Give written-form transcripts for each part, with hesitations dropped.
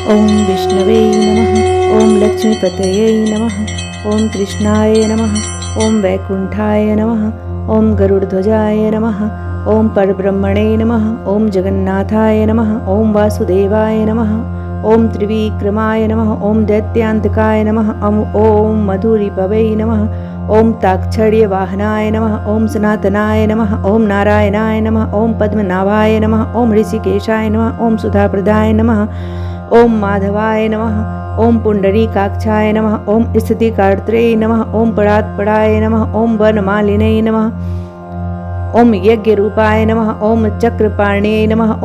ओम विष्णवे नमः। ओम लक्ष्मीपतये नमः। ओम कृष्णाय नमः। ओम वैकुंठाय नमः। ओम गरुड़ध्वजाय नमः। ओम परब्रह्मणे नमः। ओम जगन्नाथाय नमः। ओम वासुदेवाय नमः। ओम त्रिविक्रमाय नमः। ओम दैत्यान्तकाय नमः। ओम मधुरिपवे नमः। ओम ताक्षर्यवाहनाय नमः। ओम सनातनाय नमः। ओम नारायणाय नमः। ओम पद्मनाभाय नमः। ओम ऋषिकेशाय नमः। ओम सुधाप्रदाय नमः। ओम माधवाय नमः। ओम पुंडरीकाक्षाय नमः। ओम स्थितिकर्त्रे नमः। ओम परात्पराय नमः। ओम वनमालिने नमः। ओम यज्ञरूपाय नमः। ओम चक्रपाण्ये नमः।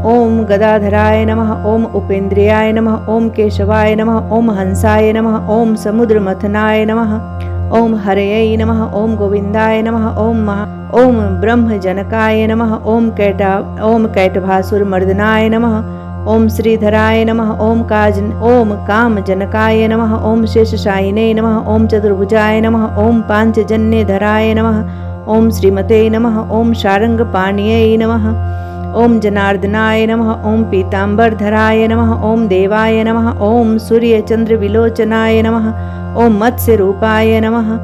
ओम गदाधराय नमः। ओम उपेन्द्रियाय नमः। ओम केशवाय नमः। ओम हंसाय नमः। ओम समुद्रमथनाय नमः। ओम हरये नमः। ओम गोविंदाय नमः। ओम ब्रह्मजनकाय नमः। ओम कैटभासुरमर्दनाय नमः। ओम श्रीधराय नमः। ओम कामजनकाय नमः। ओम शेषशायिने नमः। ओम चतुर्भुजाय नमः। ओम पांचजन्यधराय नमः। ओम श्रीमते नमः। ओम शारंगपाणिये नमः। ओम जनार्दनाय नमः। ओम पीतांबरधराय नमः। ओम देवाय नमः। ओम सूर्यचंद्रविलोचनाय नमः। ओम मत्स्यरूपाय नमः।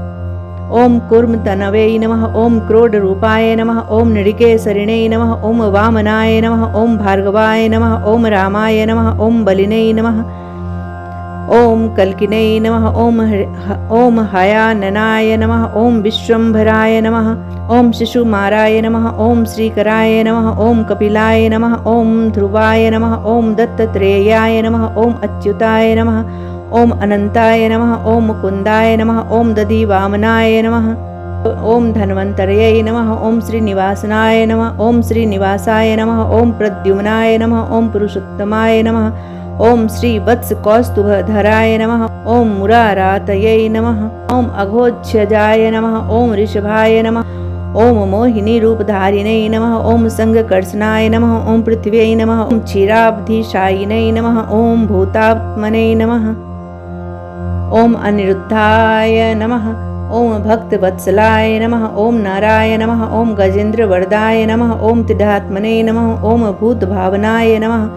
ओम कूर्मतनवे नमः। ओम क्रोडरूपाय नमः। ओम नृकेसरिणे नमः। ओम वामनाय नमः। ओम भार्गवाय नमः। ओम रामाय नमः। ओम बलिने नमः। ओम कल्किने नमः। ओम हयाननाय नमः। ओम विश्वम्भराय नमः। ओम शिशुमाराय नमः। ओम श्रीकराय नमः। ओम कपिलाय नमः। ओम ध्रुवाय नमः। ओम दत्तात्रेयाय नमः। ओम अच्युताय नमः। ओम अनंताय नमः। ओम मुकुंदाय नमः। ओम दधिवामनाय नमः। ओम धन्वन्तरये नमः। ओम श्रीनिवासनाय नमः। ओम श्रीनिवासाय नमः। ओम प्रद्युम्नाय नमः। ओम पुरुषोत्तमाय नमः। ओम श्री वत्स कौस्तुभधराय नमः। ओम मुरारातये नमः। ओम अघोक्षजाय नमः। ओम ऋषभाय नमः। ओम मोहिनी रूपधारिणे नमः। ओम संगकर्षणाय नमः। ओम पृथ्व्यै नमः। ओम क्षीराब्धिशायिने नमः। ओम भूतात्मने नमः। ओम अनिरुद्धाय नमः। ओम भक्तवत्सलाय नमः। ओम नाराय नमः। ओम गजेन्द्रवरदाय नमः। ओम त्रिधात्मने नमः। ओम भूतभावनाय नमः।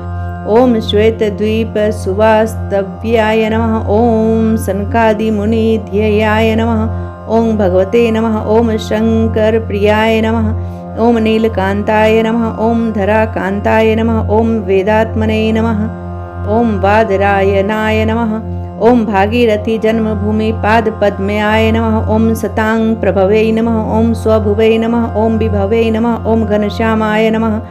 ओम श्वेतद्वीप सुवास्तव्याय नमः। ओम सनकादिमुनिध्ययाय नमः। ओम भगवते नमः। ओम शंकर प्रियाय नमः। ओम नीलकांताय नमः। ओम धराकांताय नमः। ओम वेदात्मने नमः। ओम वादरायणाय नमः। ओम भागीरथी जन्मभूमि पादपद्मयाय नमः। ओम सतांग प्रभवे नमः। ओम स्वभुवे नमः। ओम विभवे नमः। ओम घनश्यामाय नमः।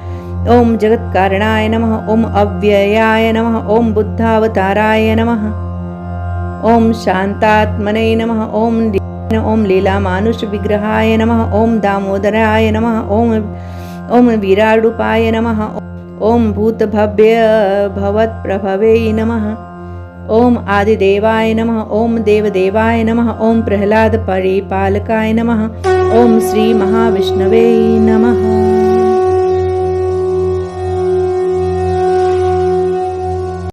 ओम जगत्कारणाय नमः। ओम अव्ययाय नमः। ओम बुद्धावताराय नमः। ओम शांतात्मने नमः। ओम लीलामानुष विग्रहाय नमः। ओम दामोदराय नमः। ओम विरारूपाय नमः। ओम भूतभव्य भवत्प्रभवे नमः। ओम आदिदेवाय नमः। ओम देवदेवाय नमः। ओम प्रह्लाद परिपालकाय नमः। ओम श्री महाविष्णवे नमः।